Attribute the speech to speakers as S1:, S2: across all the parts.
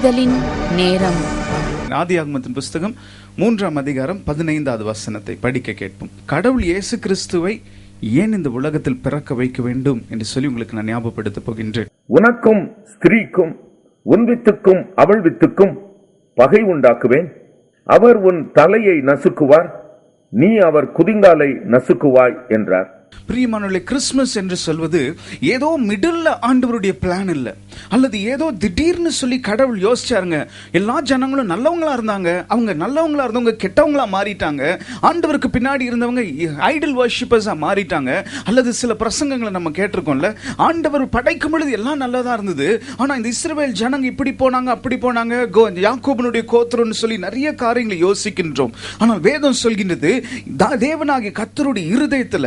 S1: விடுதலின் நேரம்.
S2: ஆதியாகமத்தின் புஸ்தகம் 3ஆம் அதிகாரம் 15வது வசனத்தை படிக்க கேட்போம். கடவுள் இயேசு கிறிஸ்துவை ஏன் இந்த உலகத்தில் பிறக்க வைக்க வேண்டும் என்று சொல்லி உங்களுக்கு நான் ஞாபகப்படுத்த போகின்றேன்.
S3: உனக்கும் ஸ்திரீக்கும் உன் வித்துக்கும் அவள் வித்துக்கும் பகை உண்டாக்குவேன். அவர் உன் தலையை நசுக்குவார், நீ அவர் குதிங்காலை நசுக்குவாய் என்றார்.
S2: பிரியமானவர்களே, கிறிஸ்துமஸ் என்று சொல்வது ஏதோ மிடில் ஆண்டவருடைய பிளான் இல்ல, அல்லது ஏதோ திடீர்னு சொல்லி கடவுள் யோசிச்சாருங்க. எல்லா ஜனங்களும் நல்லவங்களா இருந்தாங்க, அவங்க நல்லவங்களா இருந்தவங்க கெட்டவங்களா மாறிட்டாங்க, ஆண்டவருக்கு பின்னாடி இருந்தவங்க ஐடல் வர்ஷிப்பர்ஸா மாறிட்டாங்க. அல்லது சில பிரசங்கங்களை நம்ம கேட்டிருக்கோம்ல, ஆண்டவர் படைக்கும் பொழுது எல்லாம் நல்லதா இருந்தது, ஆனா இந்த இஸ்ரவேல் ஜனங்க இப்படி போனாங்க அப்படி போனாங்க, யாக்கோபனுடைய கோத்திரம்னு சொல்லி நிறைய காரியங்களை யோசிக்கின்றோம். ஆனால் வேதம் சொல்கின்றது, தேவனாகிய கர்த்தருடைய இருதயத்துல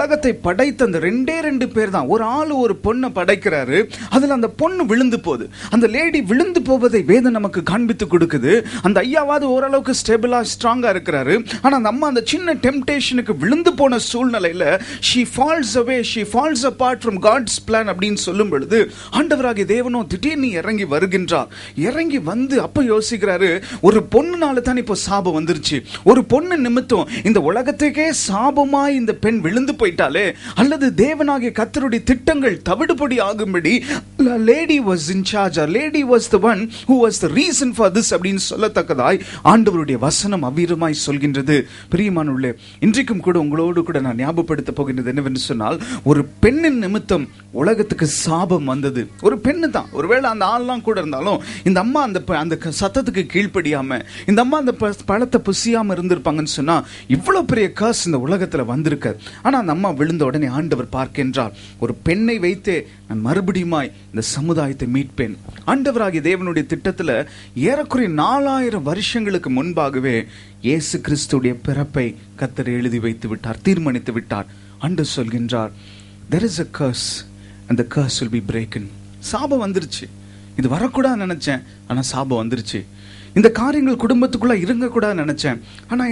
S2: உலகத்தை படைத்த அந்த ரெண்டு பேர் தான். ஒரு ஆளு ஒரு பொண்ணை படைக்கிறாரு, அதுல அந்த பொண்ணு விழுந்து போகுது. அந்த லேடி விழுந்து போவதை வேதம் நமக்கு காண்பித்து கொடுக்குது. அந்த ஐயாவது ஓரளவுக்கு ஸ்டேபிளா ஸ்ட்ராங்கா இருக்கிறாரு, ஆனா அந்த அம்மா அந்த சின்ன டெம்ப்டேஷனுக்கு விழுந்து போன சூழ்நிலையில she falls away, she falls apart from God's plan அப்படின்னு சொல்லும் பொழுது ஆண்டவராகிய தேவனோ திடீர்னு இறங்கி வருகின்றார். இறங்கி வந்து அப்ப யோசிக்கிறாரு, ஒரு பொண்ணுனால தான் இப்போ சாபம் வந்துருச்சு, ஒரு பொண்ணு நிமித்தம் இந்த உலகத்துக்கே சாபமாய் இந்த பெண் விழுந்து போயிட்டாலே, அல்லது தேவனாகிய கர்த்தருடைய திட்டங்கள் தவிடுபடி ஆகும்படி lady was in charge, or lady was the one who was the reason for this அப்படின்னு சொல்லத்தக்கதாய் ஆண்டவருடைய வசனம் அவ்வீரமாய் சொல்கின்றது. பிரியமானவர்களே, இன்றைக்கும் கூட உங்களோடு கூட நான் ஞாபகப்படுத்த போகின்றது என்னவென்று சொன்னால், ஒரு பெண்ணின் நிமித்தம் உலகத்துக்கு சாபம் வந்தது. ஒரு பெண்ணு தான், ஒருவேளை அந்த ஆள்லாம் கூட இருந்தாலும் இந்த அம்மா அந்த சத்தத்துக்கு கீழ்ப்படியாம, இந்த அம்மா அந்த பழத்தை புசியாம இருந்திருப்பாங்கன்னு சொன்னா இவ்வளவு பெரிய கர்ஸ் இந்த உலகத்துல வந்திருக்கு. ஆனா அந்த அம்மா விழுந்த உடனே ஆண்டவர் பார்க்கின்றார், ஒரு பெண்ணை வைத்தே நான் மறுபடியுமாய் இந்த சமுதாயத்தை மீட்பேன். ஆண்டவராகிய தேவனுடைய திட்டத்துல ஏறக்குறைய 4000 வருஷங்களுக்கு முன்பாகவே இயேசு கிறிஸ்துடைய பிறப்பை கர்த்தர் எழுதி வைத்து விட்டார், தீர்மானித்து விட்டார். ஆண்டவர் சொல்கின்றார், there is a curse and the curse will be broken. சாபம் வந்துருச்சு, இது வரக்கூடாது நினைச்சேன், ஆனா சாபம் வந்துருச்சு. இந்த காரியங்கள் குடும்பத்துக்குள்ள இருங்க கூடாது நினைச்சேன், ஆனா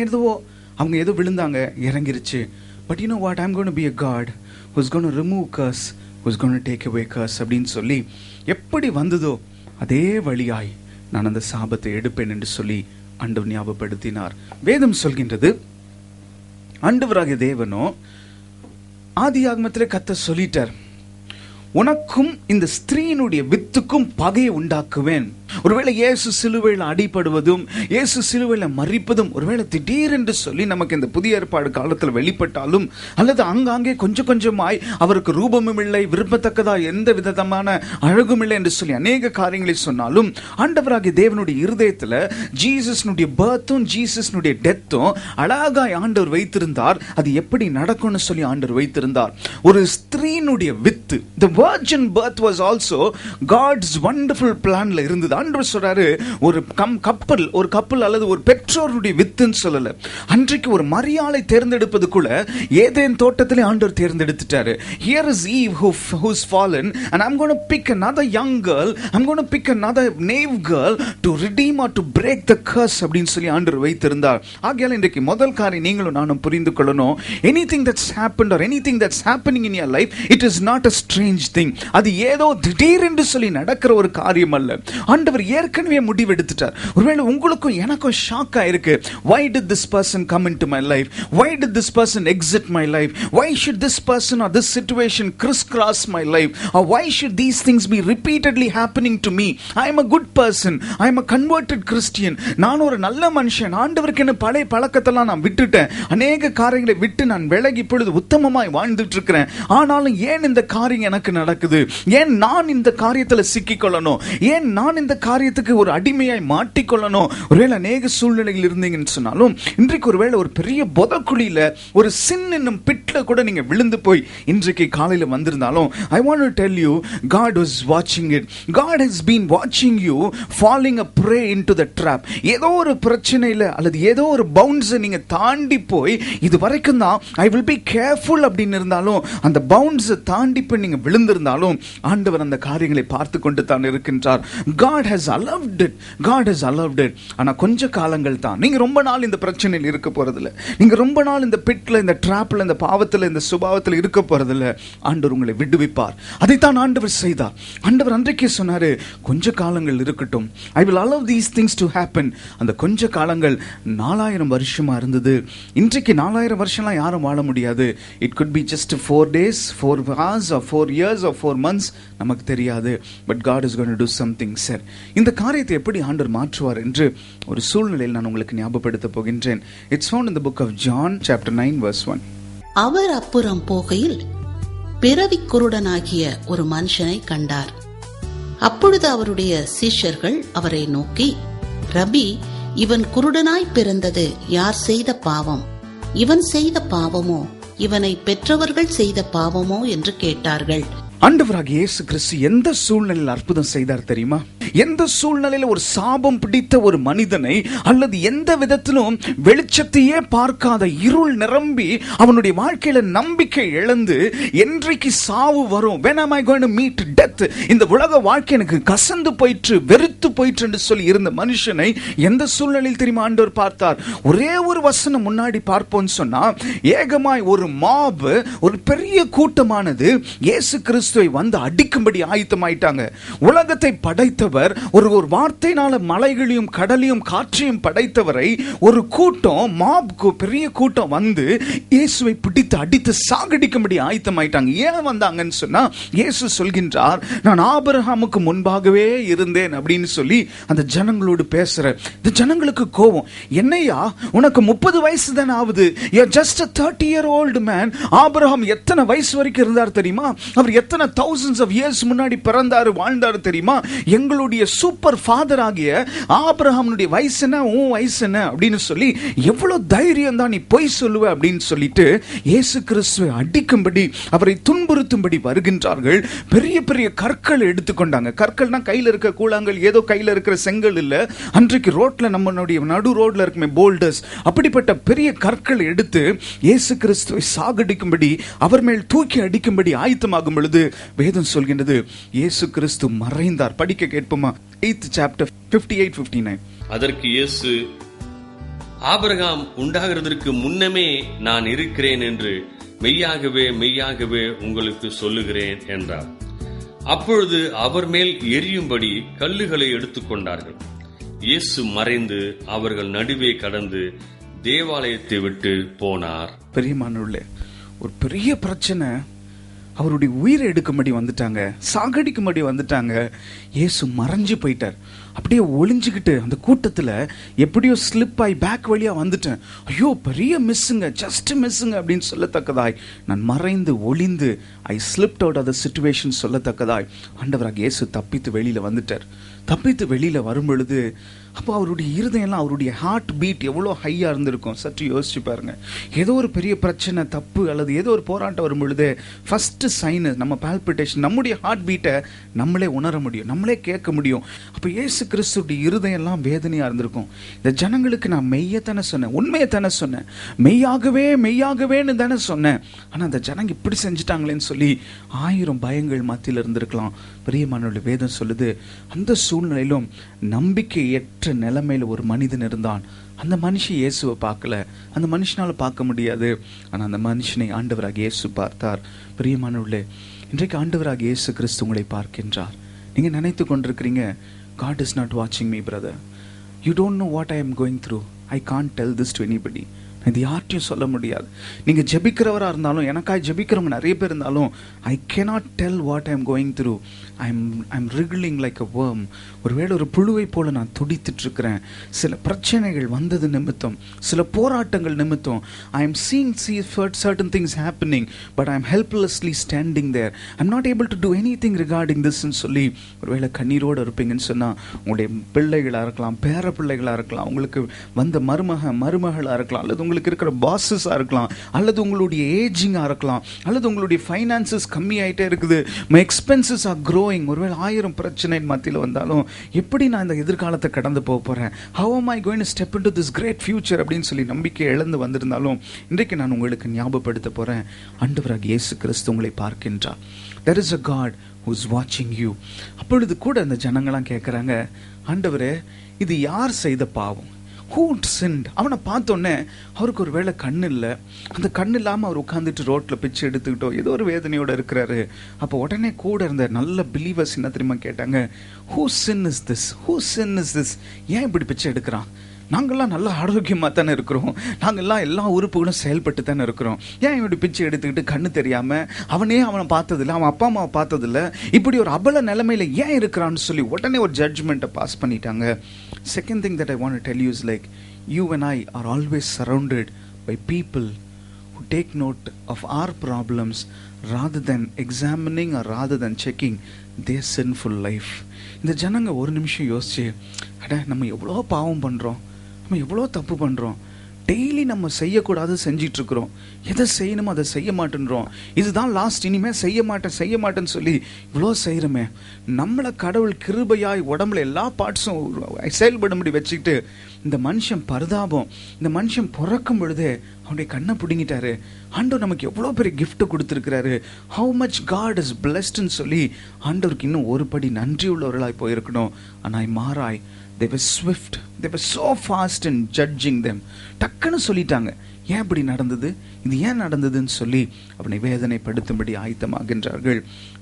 S2: அவங்க ஏதோ விழுந்தாங்க, இறங்கிருச்சு. But you know what, I'm going to be a God who's going to remove curse, who's going to take away curse அப்படின்னு சொல்லி எப்படி வந்ததோ அதே வழியாய் நான் அந்த சாபத்தை எடுப்பேன் என்று சொல்லி ஆண்டவர் ஞாபகப்படுத்தினார். வேதம் சொல்கின்றது, ஆண்டவராகிய தேவனோ ஆதியாகமத்திலே கர்த்தர் சொல்லிட்டார், உனக்கும் இந்த ஸ்திரீனுடைய வித்துக்கும் பகையை உண்டாக்குவேன். ஒருவேளை இயேசு சிலுவையில் அடிபடுவதும் இயேசு சிலுவையில் மரிப்பதும் ஒருவேளை திடீரென்று சொல்லி நமக்கு இந்த புதிய ஏற்பாடு காலத்தில் வெளிப்பட்டாலும், அல்லது அங்காங்கே கொஞ்சம் கொஞ்சமாய் அவருக்கு ரூபமும் இல்லை, விரும்பத்தக்கதா எந்த விதமான அழகும் இல்லை என்று சொல்லி அநேக காரியங்களை சொன்னாலும், ஆண்டவராகிய தேவனுடைய இருதயத்தில் ஜீசஸ்னுடைய பர்த்தும் ஜீசஸ்னுடைய டெத்தும் அழகாய் ஆண்டவர் வைத்திருந்தார். அது எப்படி நடக்கும்னு சொல்லி ஆண்டவர் வைத்திருந்தார். ஒரு ஸ்திரீனுடைய with, the virgin birth was also God's wonderful planல இருந்தது. ஆண்டவர் சொல்றாரு, ஒரு கப்பல் அல்லது ஒரு பெற்றோருடைய வித்துன்னு சொல்லல. அன்றைக்கு ஒரு மரியாளை தேர்ந்தெடுப்பதுக்குள்ள ஏதேன் தோட்டத்திலே ஆண்டவர் தேர்ந்தெடுத்துட்டாரு. Here is Eve who's fallen and I'm going to pick another young girl, I'm going to pick another naive girl to redeem or to break the curse அப்படின்னு சொல்லி ஆண்டவர் வைத்திருந்தார். ஆகையால் இன்றைக்கு முதல் காரியம் நீங்களும் நானும் புரிந்து கொள்ளணும், anything that's happened or anything that's happening in your life, it is not a strange thing. அது ஏதோ திடீரென்று சொல்லி நடக்கிற ஒரு காரியம் அல்ல. ஆண்டவர் ஏற்கனவே முடிவெடுத்துட்டார். ஒருவேளை உங்களுக்கும் எனக்கும் ஷாக் ஆயிருக்கு, why did this person come into my life, why did this person exit my life, why should this person or this situation crisscross my life, or why should these things be repeatedly happening to me, I am a good person, I am a converted Christian, நான் ஒரு நல்ல மனுஷன், ஆண்டவருக்கு என்ன பழைய பழக்கத்தெல்லாம் நான் விட்டுட்டேன், அநேக காரியங்களை விட்டு நான் விலகி இப்பொழுது உத்தமமாய் வாழ்ந்துட்டு இருக்கிறேன், ஆனாலும் ஏன் இந்த காரியம் எனக்கு நடக்குது, ஏன் நான் இந்த காரியத்துல சிக்கிக்கொள்ளணும், ஏன் நான் இந்த காரியத்துக்கு ஒரு அடிமையாய் மாட்டிக்கொள்ளணும். ஒருவேளை அநேக சூழ்நிலையில் இருந்தீங்கன்னு சொன்னாலும், இன்றைக்கு ஒருவேளை ஒரு பெரிய பொதக்குழியில ஒரு சின் என்னும் பிட்ல கூட நீங்க விழுந்து போய் இன்றைக்கு காலையில வந்திருந்தாலும், I want to tell you, God was watching it. God has been watching you falling a prey into the trap. ஏதோ ஒரு பிரச்சனையில அல்லது ஏதோ ஒரு பவுண்ட்ஸ் நீங்க தாண்டி போய் இது வரைக்கும் தான் I will be careful அப்படின்னு இருந்தாலும், அந்த பவுண்ட்ஸ் தாண்டி போய் நீங்க விழுந்த இருந்திருந்தாலும் ஆண்டவர் அந்த காரியங்களை பார்த்து கொண்டு தான் இருக்கின்றார். God has allowed it. God has allowed it. ஆனா கொஞ்ச காலங்கள் தான். நீங்க ரொம்ப நாள் இந்த பிரச்சனையில் இருக்க போறதில்ல. நீங்க ரொம்ப நாள் இந்த பிட்ல, இந்த டிராப்ல, இந்த பாவத்துல, இந்த சுபாவத்துல இருக்க போறதில்ல. ஆண்டவர் உங்களை விடுவிப்பார். அதைத்தான் ஆண்டவர் செய்தார். ஆண்டவர் அன்றைக்கே சொன்னாரு, கொஞ்ச காலங்கள் இருக்கட்டும். I will allow these things to happen. அந்த கொஞ்ச காலங்கள் 4000 வருஷமா இருந்தது. இன்றைக்கு 4000 வருஷம்லாம் யாரும் வாழ முடியாது. It could be just 4 days, 4 hours or 4 years or 4 months, நமக்கு தெரியாது. But God is going to do something, sir. இந்த காரியத்தை எப்படி ஆண்டவர் மாற்றுவார் என்று ஒரு சூழ்நிலையில் நான் உங்களுக்கு ஞாபகப்படுத்த போகின்றேன். It's found in the book of John chapter 9 verse 1.
S1: அவர் அப்புறம் போகையில் பிறவி குருடனாகிய ஒரு மனுஷனை கண்டார். அப்பொழுது அவருடைய சீஷர்கள் அவரை நோக்கி, ரபி, இவன் குருடனாய் பிறந்தது யார் செய்த பாவம்? இவன் செய்த பாவமோ இவனை பெற்றவர்கள் செய்த பாவமோ என்று கேட்டார்கள்.
S2: ஆண்டவராகிய இயேசு கிறிஸ்து எந்த சூழ்நிலையில் அற்புதம் செய்தார் தெரியுமா? எந்த சூழ்நிலையில ஒரு சாபம் பிடித்த ஒரு மனிதனை, அல்லது எந்த விதத்திலும் வெளிச்சத்தையே பார்க்காத இருள் நிரம்பி அவனுடைய வாழ்க்கையில நம்பிக்கை இழந்து என்றைக்கு சாவு வரும், when am I going to meet death, இந்த உலக வாழ்க்கை எனக்கு கசந்து போயிற்று, வெறுத்து போயிற்று என்று சொல்லி இருந்த மனுஷனை எந்த சூழ்நிலையில் தெரியுமா ஆண்டவர் பார்த்தார்? ஒரே ஒரு வசனம் முன்னாடி பார்ப்போம்னு சொன்னா, ஏகமாய் ஒரு மாப், ஒரு பெரிய கூட்டமானது இயேசு கிறிஸ்துவை வந்து அடிக்கும்படி ஆயத்தமாயிட்டாங்க. உலகத்தை படைத்தவர், ஒரு வார்த்தையினால மலைகளையும் கடலையும் காற்றையும் படைத்தவரை ஒரு கூட்டம், மாப்க்கு பெரிய கூட்டம் வந்து இயேசுவை பிடித்து அடித்து சாகடிக்கும்படி ஆயத்தமாயிட்டாங்க. ஏன் வந்தாங்கன்னு சொன்னா, இயேசு சொல்கின்றார், நான் ஆபிரகாமுக்கு முன்பாகவே இருந்தேன் அப்படின்னு சொல்லி அந்த ஜனங்களோடு பேசுற. இந்த ஜனங்களுக்கு கோபம், என்னையா உனக்கு 30 வயசு தானே ஆகுது, you're just a 30-year-old man. Abraham எத்தனை வயசு வரைக்கும் இருந்தார் தெரியுமா? அவர் எத்தனை thousands of years முன்னாடி பிறந்தாரு, வாழ்ந்தாரு தெரியுமா? எங்களுடைய சூப்பர் ஃபாதர் ஆகிய ஆபிரகாமுடைய வயசு என்ன, உன் வயசு என்ன அப்படின்னு சொல்லி எவ்வளவு தைரியம் தான் நீ பொய் சொல்லுவ அப்படின்னு சொல்லிட்டு இயேசு கிறிஸ்துவை அடிக்கும்படி, அவரை துன்புறுத்தும்படி வருகின்றார்கள். பெரிய பெரிய கற்கள் எடுத்துக்கொண்டாங்க. கற்கள்னா கையில் இருக்க கூழாங்கல், ஏதோ கையில் இருக்கிற செங்கல் இல்ல. அன்றைக்கு ரோட்ல, நம்மளுடைய நடு ரோட்ல இருக்குமே போல்டர்ஸ், அப்படிப்பட்ட பெரிய கற்கள் எடுத்து இயேசு கிறிஸ்துவை சாகடிக்கும்படி, அவர் மேல் தூக்கி அடிக்கும்படி ஆயத்தமாகும் பொழுது வேதம் சொல்கின்றது, இயேசு கிறிஸ்து மறைந்தார். படிக்க கேட்போமா? 8th chapter 58-59.
S4: அதற்கு இயேசு, ஆபிரகாம் உண்டாகிறதற்கு முன்னமே நான் இருக்கிறேன் என்று மெய்யாகவே மெய்யாகவே உங்களுக்கு சொல்லுகிறேன் என்றார். அப்பொழுது அவர் மேல் எரியும்படி கல்லுகளை எடுத்துக்கொண்டார்கள். இயேசு மறைந்து அவர்கள் நடுவே கடந்து தேவாலயத்தை விட்டு போனார்.
S2: பெரியமானவர்களே, ஒரு பெரிய பிரச்சனை, அவருடைய உயிரை எடுக்கும்படி வந்துட்டாங்க, சாகடிக்கும்படி வந்துட்டாங்க. இயேசு மறைஞ்சு போயிட்டார். அப்படியே ஒளிஞ்சுக்கிட்டு அந்த கூட்டத்தில் எப்படியோ ஸ்லிப் ஆகி பேக் வழியா வந்துட்டேன், ஐயோ பெரிய மிஸ்ஸுங்க, ஜஸ்ட் மிஸ்ஸுங்க அப்படின்னு சொல்லத்தக்கதாய் நான் மறைந்து ஒளிந்து, I slipped out of the situation சொல்லத்தக்கதாய் ஆண்டவராக இயேசு தப்பித்து வெளியில வந்துட்டார். தப்பித்து வெளியில வரும் பொழுது அப்போ அவருடைய இருதயம்லாம், அவருடைய ஹார்ட் பீட் எவ்வளோ ஹையாக இருந்திருக்கும். சற்று யோசிச்சு பாருங்க. ஏதோ ஒரு பெரிய பிரச்சனை, தப்பு அல்லது ஏதோ ஒரு போராட்டம் வரும் பொழுது ஃபர்ஸ்ட் சைனு நம்ம பால்பிட்டேஷன், நம்முடைய ஹார்ட் பீட்டை நம்மளே உணர முடியும், நம்மளே கேட்க முடியும். அப்போ இயேசு கிறிஸ்துடைய இருதயம்லாம் வேதனையாக இருந்திருக்கும். இந்த ஜனங்களுக்கு நான் மெய்யை தானே சொன்னேன், உண்மையை தானே சொன்னேன், மெய்யாகவே மெய்யாகவேன்னு தானே சொன்னேன், ஆனால் அந்த ஜனங்க இப்படி செஞ்சுட்டாங்களேன்னு சொல்லி 1000 பயங்கள் மத்தியில் இருந்திருக்கலாம். பிரியமானவர்களே, வேதம் சொல்லுது, அந்த சூழ்நிலையிலும் நம்பிக்கையற்ற நிலைமையில ஒரு மனிதன் இருந்தான். அந்த மனுஷன் இயேசுவை பார்க்கல, அந்த மனுஷனால பார்க்க முடியாது. ஆனால் அந்த மனுஷனை ஆண்டவராக இயேசு பார்த்தார். பிரியமானவர்களே, இன்றைக்கு ஆண்டவராக இயேசு கிறிஸ்து உங்களை பார்க்கின்றார். நீங்க நினைத்து கொண்டிருக்கிறீங்க, God is not watching me brother, you don't know what I am going through, I can't tell this to anybody. இது யார்ட்டையும் சொல்ல முடியாது. நீங்கள் ஜெபிக்கிறவராக இருந்தாலும், எனக்காக ஜெபிக்கிறவங்க நிறைய பேர் இருந்தாலும், I cannot tell what I am going through. I'm wriggling like a worm. ஒருவேளை ஒரு புழுவை போல நான் துடித்துட்டு இருக்கிறேன். சில பிரச்சனைகள் வந்தது நிமித்தம், சில போராட்டங்கள் நிமித்தம், I am seeing certain things happening, but I am helplessly standing there. I am not able to do anything regarding this ன்னு சொல்லி ஒருவேளை கண்ணீரோடு இருப்பீங்கன்னு சொன்னால், உங்களுடைய பிள்ளைகளாக இருக்கலாம், பேர பிள்ளைகளாக இருக்கலாம், உங்களுக்கு வந்த மருமகளாக இருக்கலாம், அல்லது உங்களுக்கு உங்களுக்கு இருக்கிற பாஸஸாக இருக்கலாம், அல்லது உங்களுடைய ஏஜிங்காக இருக்கலாம், அல்லது உங்களுடைய ஃபைனான்சஸ் கம்மி ஆகிட்டே இருக்குது, மை எக்ஸ்பென்சஸ் ஆர் க்ரோயிங். ஒருவேளை 1000 பிரச்சனை மத்தியில் வந்தாலும் எப்படி நான் இந்த எதிர்காலத்தை கடந்து போக போகிறேன், have am I going to step into this great future அப்படின்னு சொல்லி நம்பிக்கை இழந்து வந்திருந்தாலும் இன்றைக்கு நான் உங்களுக்கு ஞாபகப்படுத்த போகிறேன், ஆண்டவராகிய இயேசு கிறிஸ்து உங்களை பார்க்கின்றார். There is a God who is watching you. அப்பொழுது கூட அந்த ஜனங்களாம் கேட்குறாங்க, ஆண்டவரே இது யார் செய்த பாவம்? Who sinned? அவனை பார்த்தோன்னே அவருக்கு ஒரு வேளை கண் இல்லை, அந்த கண் இல்லாமல் அவர் உட்காந்துட்டு ரோட்டில் பிச்சை எடுத்துக்கிட்டோ ஏதோ ஒரு வேதனையோடு இருக்கிறாரு. அப்போ உடனே கூட இருந்த நல்ல பிலீவர்ஸ் என்ன தெரியுமா கேட்டாங்க, Who sin is this? Who sin is this? ஏன் இப்படி பிச்சை எடுக்கிறான்? நாங்கள்லாம் நல்லா ஆரோக்கியமாக தானே இருக்கிறோம், நாங்கள்லாம் எல்லா உறுப்புகளும் செயல்பட்டு தானே இருக்கிறோம், ஏன் இப்படி பிச்சை எடுத்துக்கிட்டு கண்ணு தெரியாமல் அவனே அவனை பார்த்ததில்லை, அவன் அப்பா அம்மாவை பார்த்ததில்லை, இப்படி ஒரு அபல நிலைமையில் ஏன் இருக்கிறான்னு சொல்லி உடனே ஒரு ஜட்ஜ்மெண்ட்டை பாஸ் பண்ணிட்டாங்க. Second thing that I want to tell you is like, you and I are always surrounded by people who take note of our problems rather than examining or rather than checking their sinful life. இந்த ஜனங்க ஒரு நிமிஷம் யோசிச்சு, அட நம்ம எவ்வளோ பாவம் பண்ணுறோம், நம்ம எவ்வளோ தப்பு பண்ணுறோம், டெய்லி நம்ம செய்யக்கூடாது செஞ்சிட்ருக்குறோம், எதை செய்யணுமோ அதை செய்ய மாட்டேன்றோம், இதுதான் லாஸ்ட், இனிமேல் செய்ய மாட்டேன்னு சொல்லி இவ்வளோ செய்கிறோமே, நம்மளை கடவுள் கிருபையாய் உடம்புல எல்லா பார்ட்ஸும் செயல்படும்படி வச்சுக்கிட்டு இந்த மனுஷன் பரிதாபம், இந்த மனுஷன் பிறக்கும் பொழுதே அவனுடைய கண்ணை பிடுங்கிட்டாரு, ஆண்டவர் நமக்கு எவ்வளோ பெரிய கிஃப்ட் கொடுத்துருக்கிறாரு, ஹவு மச் காட் இஸ் பிளெஸ்ட்னு சொல்லி ஆண்டவருக்கு இன்னும் ஒரு படி நன்றி உள்ளவர்களாய் போயிருக்கணும். ஆனால் மாறாய், they were swift, they were so fast in judging them. டக்குன்னு சொல்லிட்டாங்க, ஏன் இப்படி நடந்தது, இது ஏன் நடந்ததுன்னு சொல்லி அவனை வேதனைப்படுத்தும்படி ஆயத்தமாகின்றார்கள்.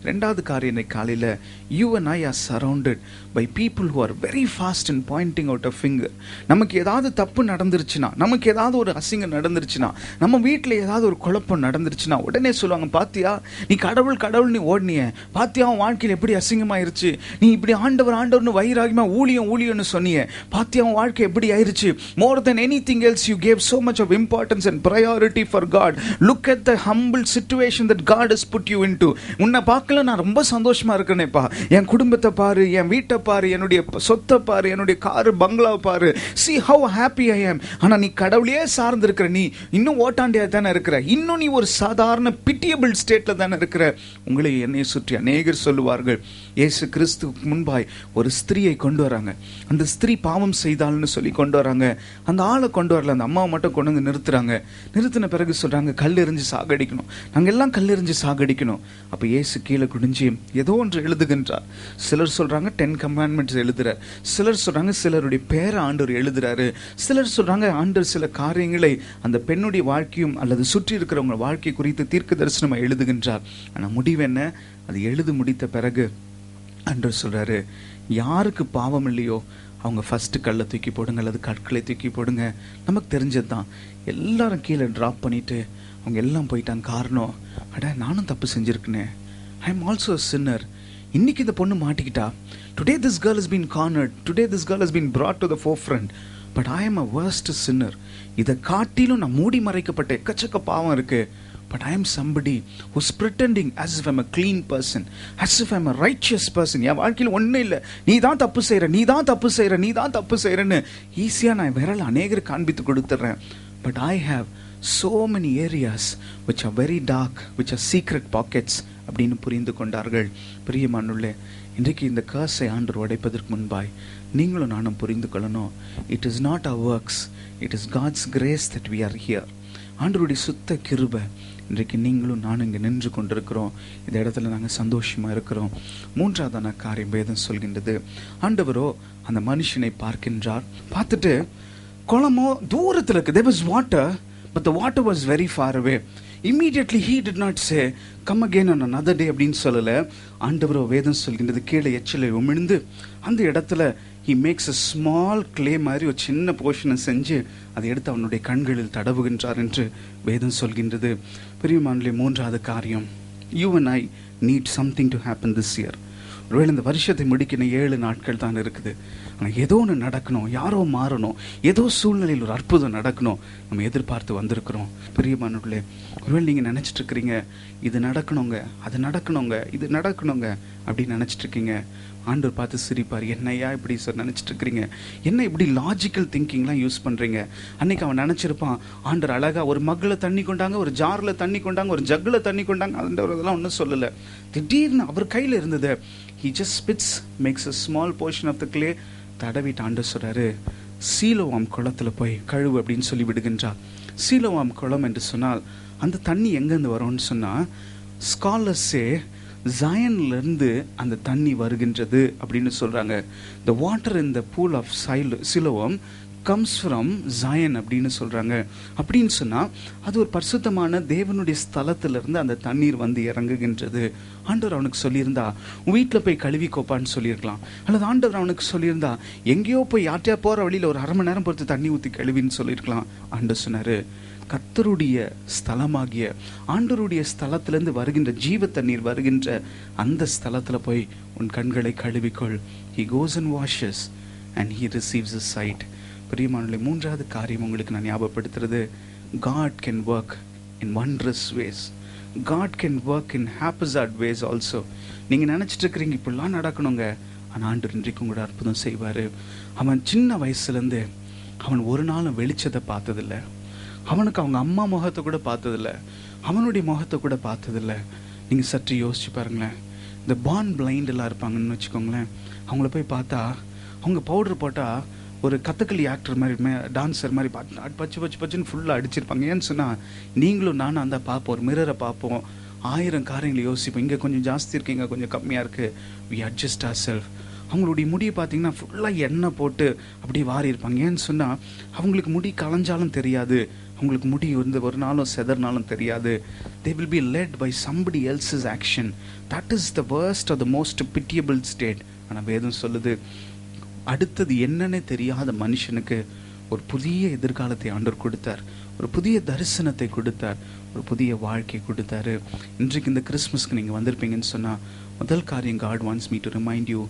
S2: ரெண்டாவது காரியம், காலையில் you and I are surrounded by people who are very fast in pointing out a finger. நமக்கு ஏதாவது தப்பு நடந்துருச்சுன்னா, நமக்கு ஏதாவது ஒரு அசிங்கம் நடந்துருச்சுன்னா, நம்ம வீட்டில் ஏதாவது ஒரு குழப்பம் நடந்துருச்சுன்னா உடனே சொல்லுவாங்க, பாத்தியா நீ கடவுள் நீ ஓடினிய, பாத்தியா உன் வாழ்க்கையில் எப்படி அசிங்கமாயிருச்சு, நீ இப்படி ஆண்டவர்னு வைராகியமா ஊழியம்னு சொன்னிய, பாத்தியா உன் வாழ்க்கை எப்படி ஆயிருச்சு, more than anything else you gave so much of importance and priority for God. Look at the humble situation that God has put you into. உன்னை பார்க்கல நான் ரொம்ப சந்தோஷமா இருக்கேனேப்பா, என் குடும்பத்தை பாரு, என் வீட்டை பாரு, என்னுடைய சொத்தை பாரு, என்னுடைய காரு பங்களாவை பாரு, see how happy I am. ஆனா நீ கடவுளையே சார்ந்து இருக்கிற, நீ இன்னும் ஓட்டாண்டியா தானே இருக்கிற, இன்னும் நீ ஒரு சாதாரண பிட்டியபிள் ஸ்டேட்ல தானே இருக்கிற. உங்களை என்னை சுற்றி அநேகர் சொல்லுவார்கள், இயேசு கிறிஸ்துவுக்கு முன்பாய் ஒரு ஸ்திரீயை கொண்டு வராங்க, அந்த ஸ்திரீ பாவம் செய்தாள்னு சொல்லி கொண்டு வராங்க, அந்த ஆளை கொண்டு வரல, அந்த அம்மாவை மட்டும் கொண்டு வந்து நிறுத்துறாங்க. நிறுத்தின பிறகு சொல்றாங்க, கல் எறிஞ்சு சாகடிக்கணும், நாங்கள் எல்லாம் கல் எறிஞ்சு சாகடிக்கணும். அப்போ இயேசு கீழே குடிஞ்சு ஏதோ ஒன்று எழுதுகின்றார். சிலர் சொல்றாங்க 10 commandments எழுதுறார், சிலர் சொல்றாங்க சிலருடைய பேரை ஆண்டவர் எழுதுறாரு, சிலர் சொல்றாங்க ஆண்டவர் சில காரியங்களை அந்த பெண்ணுடைய வாழ்க்கையும் அல்லது சுற்றி இருக்கிறவங்க வாழ்க்கை குறித்து தீர்க்க தரிசனமாக எழுதுகின்றார். ஆனால் முடிவு என்ன, அது எழுது முடித்த பிறகு ஆண்டவர் சொல்றாரு, யாருக்கு பாவம் இல்லையோ அவங்க ஃபஸ்ட்டு கல்லை தூக்கி போடுங்க அல்லது கற்களை தூக்கி போடுங்க. நமக்கு தெரிஞ்சது தான், எல்லாரும் கீழே ட்ராப் பண்ணிவிட்டு அவங்க எல்லாம் போயிட்டாங்க. காரணம், அட நானும் தப்பு செஞ்சுருக்கேனே, ஐ எம் ஆல்சோ அ சின்னர். இன்னைக்கு இந்த பொண்ணு மாட்டிக்கிட்டா, today this girl has been cornered, today this girl has been brought to the forefront, but I am a worst sinner. இதை காட்டிலும் நான் மூடி மறைக்கப்பட்ட எக்கச்சக்க பாவம் இருக்கு. But I am somebody who's pretending as if I'm a clean person, as if I'm a righteous person. என் வாழ்க்கையில் ஒன்றும் இல்லை, நீ தான் தப்பு செய்கிற ஈஸியாக நான் விரல் அநேகர் காண்பித்து கொடுத்துட்றேன். But I have so many areas which are very dark, which are secret pockets அப்படின்னு புரிந்து கொண்டார்கள். பிரியமானுள்ளே, இன்றைக்கு இந்த கர்ஸை ஆண்டவர் உடைப்பதற்கு முன்பாய் நீங்களும் நானும் புரிந்து கொள்ளணும், it is not our works, it is God's grace that we are here. ஆண்டவருடைய சுத்த கிருபை. இன்றைக்கு நீங்களும் நானும் இங்கே நின்று கொண்டிருக்கிறோம், இந்த இடத்துல நாங்கள் சந்தோஷமாக இருக்கிறோம். மூன்றாவதான காரியம் வேதம் சொல்கின்றது, ஆண்டவரோ அந்த மனுஷனை பார்க்கின்றார். பார்த்துட்டு குளமோ தூரத்தில் இருக்குது, there was water but the water was very far away. Immediately he did not say come again on another day அப்படின்னு சொல்லலை. ஆண்டவரோ வேதம் சொல்கின்றது, கீழே எச்சலை உமிழ்ந்து அந்த இடத்துல he makes a small clay மாதிரி ஒரு சின்ன போர்ஷனை செஞ்சு அதை எடுத்து அவனுடைய கண்களில் தடவுகின்றார் என்று வேதம் சொல்கின்றது. பிரியமானவர்களே, மூன்றாவது காரியம், you and I need something to happen this year. ஒருவேளை இந்த வருஷத்தை முடிக்கணும் 7 நாட்கள் தான் இருக்குது, ஆனால் ஏதோ ஒன்று நடக்கணும், யாரோ மாறணும், ஏதோ சூழ்நிலையில் ஒரு அற்புதம் நடக்கணும், நம்ம எதிர்பார்த்து வந்திருக்கிறோம். பிரியமானவர்களே, ஒருவேளை நீங்கள் நினச்சிட்டு இருக்கிறீங்க இது நடக்கணுங்க, அது நடக்கணுங்க, இது நடக்கணுங்க அப்படின்னு நினச்சிட்டு இருக்கீங்க. ஆண்டவர் பார்த்து சிரிப்பார். என்னையா இப்படி நினைச்சிட்டு இருக்கிறீங்க, என்ன இப்படி லாஜிக்கல் திங்கிங்லாம் யூஸ் பண்றீங்க? அன்னைக்கு அவன் நினைச்சிருப்பான், ஆண்டவர் அழகா ஒரு மக்களை தண்ணி கொண்டாங்க, ஒரு ஜார்ல தண்ணி கொண்டாங்க, ஒரு ஜக்குல தண்ணி கொண்டாங்க, ஆண்டவர் அதெல்லாம் ஒன்றும் சொல்லலை. திடீர்னு அவர் கையில் இருந்தது, he just spits, makes a small portion of the clay, தடவிட்டு ஆண்டவர் சொல்றாரு, சீலோவாம் குளத்துல போய் கழுவு அப்படின்னு சொல்லி விடுகின்றார். சீலோவாம் குளம் என்று சொன்னால் அந்த தண்ணி எங்கேருந்து வரும்னு சொன்னா, ஸ்காலர்ஸே ஜாயன்ல இருந்து அந்த தண்ணி வருகின்றது அப்படின்னு சொல்றாங்க. the water in the pool of Siloam comes from Zion அப்படின்னு சொல்றாங்க. அப்படின்னு சொன்னா அது ஒரு பரிசுத்தமான தேவனுடைய ஸ்தலத்திலிருந்து அந்த தண்ணீர் வந்து இறங்குகின்றது. ஆண்டவர் அவனுக்கு சொல்லியிருந்தா வீட்டில் போய் கழுவி கோப்பான்னு சொல்லியிருக்கலாம், அல்லது ஆண்டவர் அவனுக்கு சொல்லியிருந்தா எங்கேயோ போய் யார்ட்டையா போற வழியில் ஒரு 1/2 மணி நேரம் பொறுத்து தண்ணி ஊற்றி கழுவின்னு சொல்லியிருக்கலாம். ஆண்டவர் சொன்னாரு, கர்த்தருடைய ஸ்தலமாகிய ஆண்டவருடைய ஸ்தலத்திலிருந்து வருகின்ற ஜீவ தண்ணீர் வருகின்ற அந்த ஸ்தலத்துல போய் உன் கண்களை கழுவிக்கொள். he goes and washes and he receives his sight. பிரியமானவர்களே, 3வது காரியம் உங்களுக்கு நான் ஞாபகப்படுத்துறது, God can work in wondrous ways. God can work in haphazard ways also. நீங்க நினைச்சிட்டு இருக்கிறீங்க இப்படிலாம் நடக்கணுங்க, ஆனா ஆண்டவர் இன்றைக்கும் கூட அற்புதம் செய்வாரு. அவன் சின்ன வயசுலேருந்து அவன் ஒரு நாளும் வெளிச்சத்தை பார்த்ததில்லை, அவனுக்கு அவங்க அம்மா முகத்தை கூட பார்த்ததில்லை, அவனுடைய முகத்தை கூட பார்த்ததில்லை. நீங்கள் சற்று யோசிச்சு பாருங்களேன், இந்த பார்ன் பிளைண்ட் எல்லாம் இருப்பாங்கன்னு வச்சுக்கோங்களேன், அவங்கள போய் பார்த்தா அவங்க பவுடர் போட்டால் ஒரு கதகளி ஆக்டர் மாதிரி டான்ஸர் மாதிரி பச்சு பச்சு பச்சுன்னு ஃபுல்லாக அடிச்சிருப்பாங்க. ஏன்னு சொன்னால் நீங்களும் நானும் அந்த பார்ப்போம், ஒரு மிரரை பார்ப்போம், 1000 காரியங்களை யோசிப்போம், இங்கே கொஞ்சம் ஜாஸ்தி இருக்குது, இங்கே கொஞ்சம் கம்மியாக இருக்குது, we adjust ourselves. அவங்களுடைய முடியை பார்த்தீங்கன்னா ஃபுல்லாக எண்ணெய் போட்டு அப்படியே வாரி இருப்பாங்க. ஏன்னு சொன்னால் அவங்களுக்கு முடி களைஞ்சாலும் தெரியாது, அவங்களுக்கு முடி வந்து ஒரு நாளும் செதறினாலும் தெரியாது. they will be led by somebody else's action. that is the worst or the most pitiable state. ஆனால் வேதம் சொல்லுது, அடுத்தது என்னன்னே தெரியாத மனுஷனுக்கு ஒரு புதிய எதிர்காலத்தை ஆண்டவர் கொடுத்தார், ஒரு புதிய தரிசனத்தை கொடுத்தார், ஒரு புதிய வாழ்க்கை கொடுத்தாரு. இன்றைக்கு இந்த கிறிஸ்மஸ்க்கு நீங்கள் வந்திருப்பீங்கன்னு சொன்னால் முதல் காரியம், God wants me to remind you,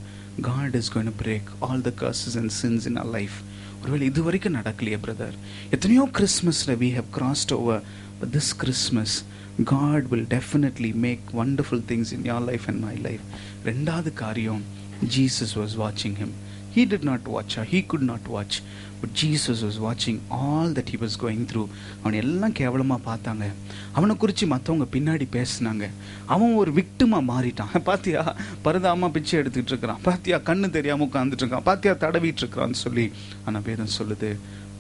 S2: God is going to break all the curses and sins in our life. ஒருவேளை இது வரைக்கும் நடக்கலையே பிரதர், எத்தனையோ கிறிஸ்மஸில் we have crossed over, but this Christmas God will definitely make wonderful things in your life and my life. 2வது காரியம், Jesus was watching him. He did not watch her, he could not watch, but Jesus was watching all that he was going through. அவன் எல்லாம் கேவலமாக பார்த்தாங்க, அவனை குறித்து மற்றவங்க பின்னாடி பேசினாங்க, அவன் ஒரு விக்டிமா மாறிட்டான். பாத்தியா பரதாமா பிச்சை எடுத்துக்கிட்டு இருக்கிறான், பாத்தியா கண்ணு தெரியாமல் உட்காந்துட்டு இருக்கான், பாத்தியா தடவிட்டு இருக்கிறான்னு சொல்லி. ஆனால் வேதம் சொல்லுது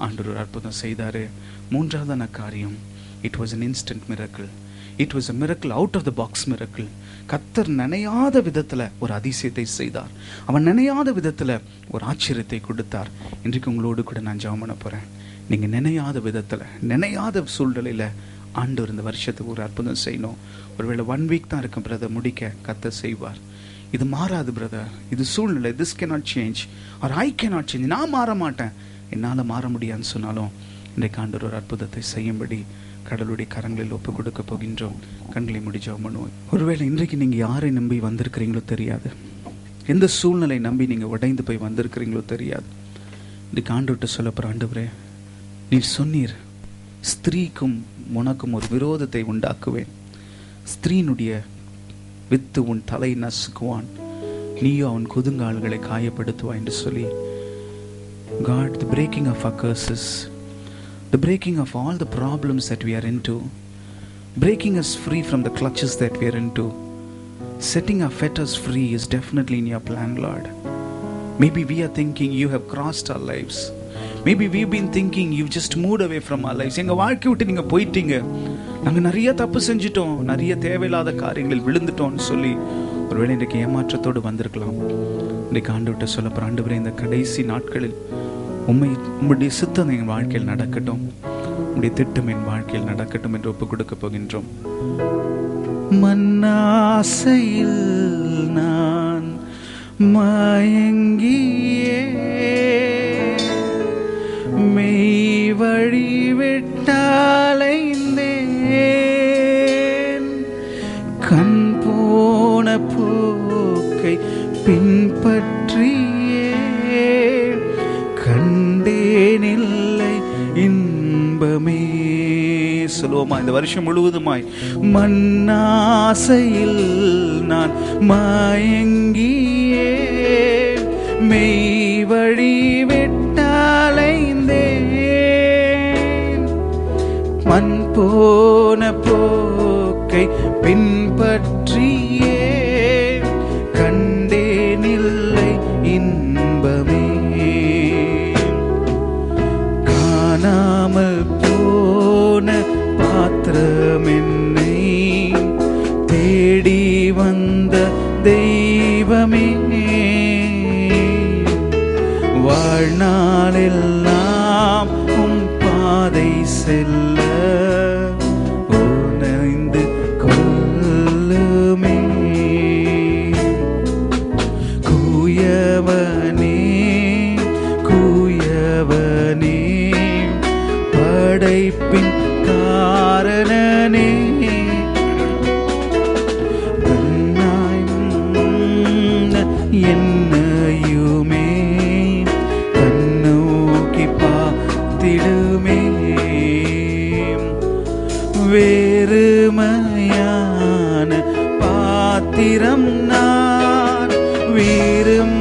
S2: ஆண்டவர் ஒரு அற்புதம் செய்தாரு. 3வது காரியம், it was an instant miracle. It was a miracle, out of the box miracle. கர்த்தர் நினையாத விதத்தில் ஒரு அதிசயத்தை செய்தார், அவன் நினையாத விதத்தில் ஒரு ஆச்சரியத்தை கொடுத்தார். இன்றைக்கு உங்களோடு கூட நான் ஜெபம் பண்ண போகிறேன். நீங்கள் நினையாத விதத்தில், நினையாத சூழ்நிலையில் ஆண்டவர் இந்த வருஷத்துக்கு ஒரு அற்புதம் செய்யணும். ஒருவேளை 1 வீக் தான் இருக்கும் பிரதர், முடிக்க கர்த்தர் செய்வார். இது மாறாது பிரதர், இது சூழ்நிலை, this cannot change or I cannot change. நான் மாற மாட்டேன், என்னால் மாற முடியாதுன்னு சொன்னாலும் இன்றைக்கு ஆண்டவர் ஒரு அற்புதத்தை செய்யும்படி கடவுளுடைய கரங்களில் ஒப்பு கொடுக்க போகின்றோம். கண்களை மூடி ஜெபம் பண்ணுவோம். ஒருவேளை இன்றைக்கு நீங்கள் யாரை நம்பி வந்திருக்கிறீங்களோ தெரியாது, எந்த சூழ்நிலை நம்பி நீங்கள் உடைந்து போய் வந்திருக்கிறீங்களோ தெரியாது. இன்றைக்கு ஆண்டவர்கிட்ட சொல்ல போகிற, ஆண்டவரே நீர் சொன்னீர், ஸ்திரீக்கும் உனக்கும் ஒரு விரோதத்தை உண்டாக்குவேன், ஸ்திரீனுடைய வித்து உன் தலை நசுக்குவான், நீயோ அவன் குதுங்கால்களை காயப்படுத்துவாய் என்று சொல்லி. God, the breaking of our curses, the breaking of all the problems that we are into, breaking us free from the clutches that we are into, setting our fetters free is definitely in your plan, Lord. Maybe we are thinking you have crossed our lives. Maybe we've been thinking you've just moved away from our lives. எங்க வாழ்க்கை விட்டு நீங்க போயிட்டீங்க, நாங்க நிறைய தப்பு செஞ்சிட்டோம், நிறைய தேவையில்லாத காரியங்களில் விழுந்துட்டோம்னு சொல்லி ஒருவேளை இன்றைக்கு ஏமாற்றத்தோடு வந்திருக்கலாம். இன்றைக்கு ஆண்டவர்கிட்ட சொல்ல போற, ஆண்டவரே இந்த கடைசி நாட்களில் உம்முடைய சித்தம் என் வாழ்க்கையில் நடக்கட்டும், உம்முடைய திட்டம் என் வாழ்க்கையில் நடக்கட்டும் என்று ஒப்புக் கொடுக்க போகின்றோம். மன்னாசையில் நான் மயங்கியே மெய் வழி விட்டாலைந்தேன், கண் போன போக்கை பின்பற்றியே கண்டேனில்லை இன்பமே. சொல்லுவோமா இந்த வருஷம் முழுவதுமாய்? மண்ணாசையில் நான் மயங்கியே மெய் வழி விட்டாலைந்தேன், மண் போன போக்கை பின்பற்றியே கண்டேனில்லை இன்பமே. காணாமல் போன பாத்திரம் என்னை தேடி வந்த தெய்வமே, வாழ்நாளெல்லாம் உம் பாதை செல்ல உணர்ந்து கொள்ளுமே. கூயவனே கூயவனே படைப்பின் காரணனே, என்னையுமே கண்ணோக்கி பார்த்திடுமே. வேறுமையான பாத்திரம் நான் விரும்புவாரில்லையே,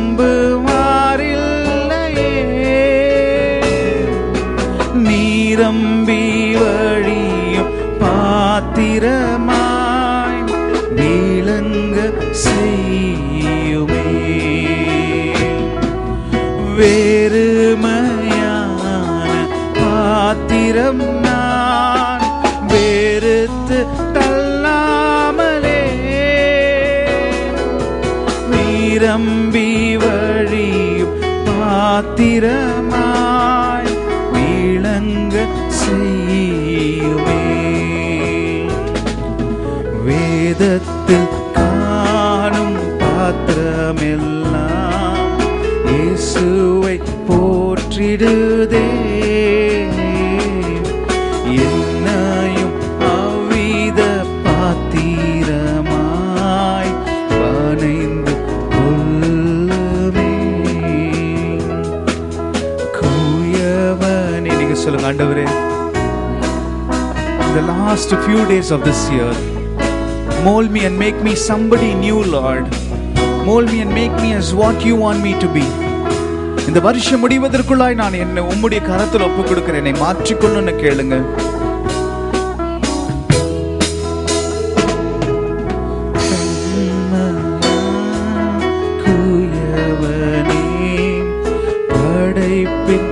S2: நீரம்பி வழியும் பாத்திரமாய் விளங்க செய்யுமே. வேறுமையான பாத்திரம் நான் வெறுத்து தள்ளாமலே, நீரம்பி வழியும் பாத்திரமாய் விளங்க செய்யுமே. வேதத்தில் காணும் பாத்திரமெல்லாம் இயேசுவை போற்றிடுதே, என்னையும் அவ்வித பாத்திரமாய் வணைந்து கொள்ளுமே. கூயவனே, நீங்க சொல்லுங்க ஆண்டவரே, the last few days of this year mold me and make me somebody new, Lord. Mold me and make me as what you want me to be. இந்த வருஷம் முடிவதற்குள்ளாய் நான் என்ன உம்முடைய கரத்தில் ஒப்புக் கொடுக்கிறேன், என்னை மாற்றிக்கொள்ளுன்னு கேளுங்க. படைப்பின்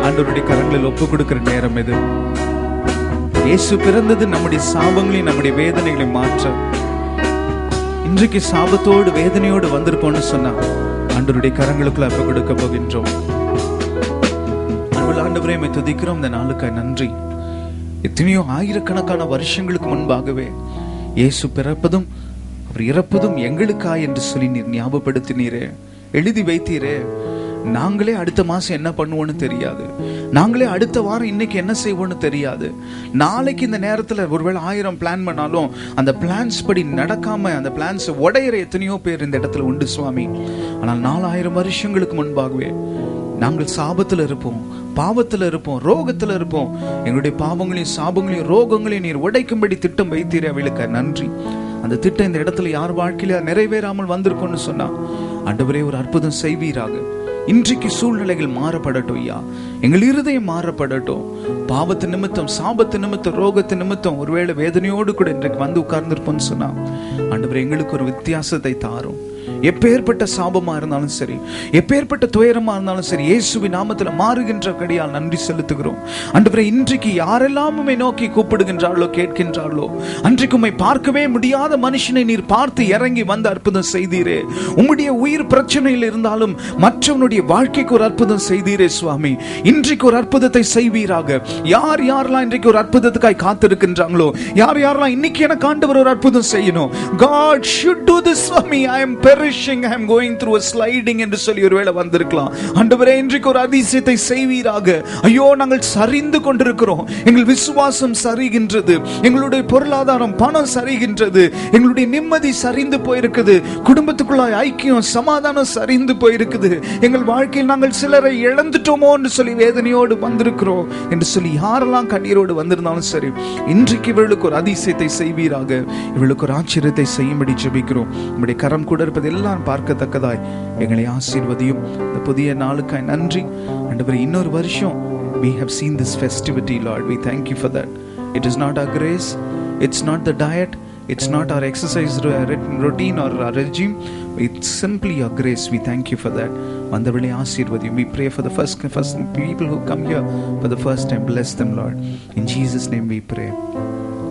S2: ஆண்டவருடைய கரங்களில் ஒப்புக் கொடுக்கிற நேரம் இது. இயேசு பிறந்தது நம்முடைய சாபங்களையும் நம்முடைய வேதனைகளையும் மாற்ற. இன்றைக்கு சாபத்தோடு வேதனையோடு வந்திருப்போம்னு சொன்னா ஆண்டவருடைய கரங்களுக்குள்ள அப்ப கொடுக்க போகின்றோம். ஆண்டவரே துதிக்கிறோம், இந்த நாளுக்காய் நன்றி. எத்தனையோ ஆயிரக்கணக்கான வருஷங்களுக்கு முன்பாகவே இயேசு பிறப்பதும் அவர் இறப்பதும் எங்களுக்காய் என்று சொல்லி நீர் ஞாபகப்படுத்தினீரே, எழுதி வைத்தீரே. நாங்களே அடுத்த மாசம் என்ன பண்ணுவோன்னு தெரியாது, நாங்களே அடுத்த வாரம் இன்னைக்கு என்ன செய்வோன்னு தெரியாது. நாளைக்கு இந்த நேரத்துல ஒருவேளை 1000 பிளான் பண்ணாலும் அந்த பிளான்ஸ் படி நடக்காம அந்த பிளான்ஸ் உடையிற எத்தனையோ பேர் இந்த இடத்துல உண்டு சுவாமி. ஆனால் 4000 வருஷங்களுக்கு முன்பாகவே நாங்கள் சாபத்துல இருப்போம், பாவத்துல இருப்போம், ரோகத்துல இருப்போம். எங்களுடைய பாவங்களையும் சாபங்களையும் ரோகங்களையும் நீர் உடைக்கும்படி திட்டம் வைத்தீரே, அவளுக்கு நன்றி. அந்த திட்டம் இந்த இடத்துல யார் வாழ்க்கையில நிறைவேறாமல் வந்திருக்கும்னு சொன்னா ஆண்டவரே ஒரு அற்புதம் செய்வீராக. இன்றைக்கு சூழ்நிலைகள் மாறப்படட்டும் ஐயா, எங்கள் இருதயம் மாறப்படட்டும். பாவத்து நிமித்தம், சாபத்து நிமித்தம், ரோகத்து நிமித்தம் ஒருவேளை வேதனையோடு கூட இன்றைக்கு வந்து உட்கார்ந்துருப்போம்னு சொன்னா ஆண்டவரே எங்களுக்கு ஒரு வித்தியாசத்தை தாரும். எப்பேற்பட்ட சாபமா இருந்தாலும் சரி, எப்பேற்பட்ட துயரமா இருந்தாலும் சரி, இயேசுவின் நாமத்துல மாறுகின்ற கடியால் நன்றி செலுத்துகிறோம். ஆண்டவரே இன்றைக்கு யாரெல்லாம் உம்மை நோக்கி கூப்பிடுகின்றார்களோ, கேட்கின்றார்களோ, அன்றைக்கு உம்மை பார்க்கவே முடியாத மனுஷனை நீர் பார்த்து இறங்கி வந்து அற்புதம் செய்தீரே. உம்முடைய உயிர் பிரச்சனையில் இருந்தாலும் மற்றவனுடைய வாழ்க்கைக்கு ஒரு அற்புதம் செய்தீரே சுவாமி. இன்றைக்கு ஒரு அற்புதத்தை செய்வீராக. யார் யாரெல்லாம் இன்றைக்கு ஒரு அற்புதத்துக்காய் காத்திருக்கின்றாங்களோ, யார் யாரெல்லாம் இன்னைக்கு எனக்கு ஆண்டவர் ஒரு அற்புதம் செய்யணும், God should do this for me. I am perishing, I am going through a sliding என்று சொல்லி ஒருவேளை வந்திருக்கலாம். ஆண்டவரே, இன்றைக்கு ஒரு அதிசயத்தை செய்வீராக. ஐயோ, நாங்கள் சரிந்து கொண்டிருக்கிறோம், எங்கள் விசுவாசம் சரிகின்றது, எங்களுடைய பொருளாதாரம் பணம் சரிகின்றது, எங்களுடைய நிம்மதி சரிந்து போயிருக்குது, குடும்பத்துக்குள்ள ஐக்கியம் சமாதானம் சரிந்து போயிருக்குது, எங்கள் வாழ்க்கையில் நாங்கள் சிலரை இழந்துட்டோமோ என்று சொல்லி வேதனையோடு வந்திருக்கிறோம் என்று சொல்லி யாரெல்லாம் கண்ணீரோடு வந்திருந்தாலும் சரி, இன்றைக்கு இவர்களுக்கு ஒரு அதிசயத்தை செய்வீராக, இவளுக்கு ஒரு ஆச்சரியத்தை செய்யும்படி ஜெபிக்கிறோம். உம்முடைய கரம் கூட இருப்பது எல்லாம் பார்க்கத்தக்கதாய் எங்களை ஆசீர்வதியும். இந்த புதிய நாளுக்காய் நன்றி ஆண்டவரே. இன்னொரு வருஷம் we have seen this festivity, Lord. We thank you for that. It is not our grace, it's not the diet, it's not our exercise routine or our regime, it's simply your grace. We thank you for that. வந்தவளை ஆசீர்வதியும். We pray for the first people who come here for the first time. Bless them, Lord. In Jesus' name we pray.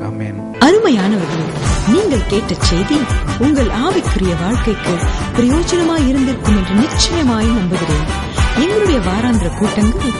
S2: Amen.
S5: அருமையானவர்களே, நீங்கள் கேட்ட செய்தி உங்கள் ஆவிக்குரிய வாழ்க்கைக்கு பிரயோஜனமாய் இருந்திருக்கும் என்று நிச்சயமாய் நம்புகிறேன். எங்களுடைய வாராந்திர கூட்டங்கள்